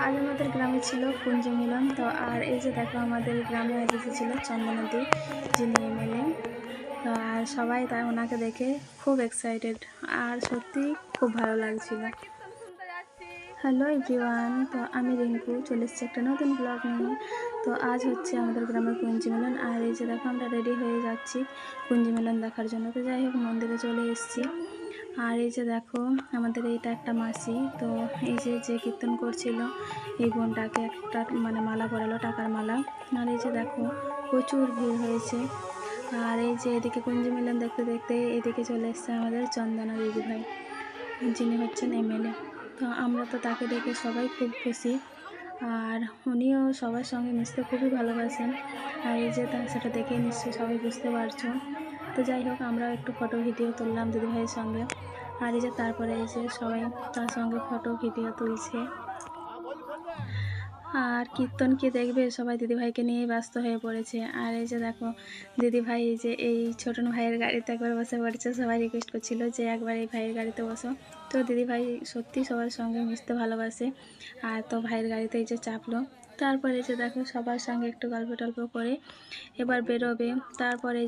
আজ আমাদের গ্রামে ছিল কুঞ্জ মিলন। তো আর এই যে দেখো আমাদের গ্রামে আজ এসেছিল চন্দনদি, যিনি এমএলএ। তো আর সবাই তাই ওনাকে দেখে খুব এক্সাইটেড, আর সত্যি খুব ভালো লাগছিল। হ্যালো এভরিওয়ান, তো আমি রিঙ্কু চলে এসেছি একটা নতুন ব্লগ নিয়ে। তো আজ হচ্ছে আমাদের গ্রামের কুঞ্জি মিলন, আর এই যে দেখো আমরা রেডি হয়ে যাচ্ছি কুঞ্জি মিলন দেখার জন্য। তো যাই হোক মন্দিরে চলে এসেছি। আর এই যে দেখো আমাদের এইটা একটা মাসি, তো এই যে যে কীর্তন করছিল এই বোনটাকে একটা মানে মালা পরালো, টাকার মালা। আর এই যে দেখো প্রচুর ভিড় হয়েছে। আর এই যে এদিকে কুঞ্জি মিলন দেখতে দেখতে এদিকে চলে এসছে আমাদের চন্দনা দিদি ভাই, যিনি হচ্ছেন এমএলএ। তো আমরা তো তাকে দেখে সবাই খুব খুশি, আর উনিও সবার সঙ্গে মিশতে খুবই ভালোবাসেন। আর এই যে সেটা দেখে নিশ্চয়ই সবাই বুঝতে পারছো। তো যাই হোক আমরাও একটু ফটো ভিডিও তুললাম দিদিভাইয়ের সঙ্গে। আর এই যে তারপরে এই যে সবাই তার সঙ্গে ফটো ভিডিও তুলছে। আর কীর্তন কি দেখবে, সবাই দিদিভাইকে নিয়ে ব্যস্ত হয়ে পড়েছে। আর এই যে দেখো দিদিভাই এই যে এই ছোটন ভাইয়ের গাড়িতে একবার বসে পড়েছে, সবাই রিকোয়েস্ট করছিল যে একবার এই ভাইয়ের গাড়িতে বসো। তো দিদিভাই সত্যি সবার সঙ্গে মিশতে ভালোবাসে, আর তো ভাইয়ের গাড়িতে এই যে চাপলো। তারপরে এই যে দেখো সবার সঙ্গে একটু গল্প টল্প করে এবার বেরোবে। তারপরে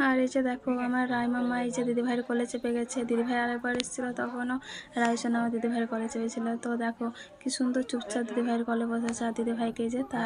আর এই যে দেখো আমার রায়মামা এই যে দিদিভাইয়ের কোলে চেপে গেছে। দিদিভাই আরেকবার এসেছিলো, তখনও রায়সোনা আমার দিদিভাইয়ের কোলে চেপেছিল। তো দেখো কি সুন্দর চুপচাপ দিদিভাইয়ের কোলে বসেছে, আর দিদিভাইকে যে তা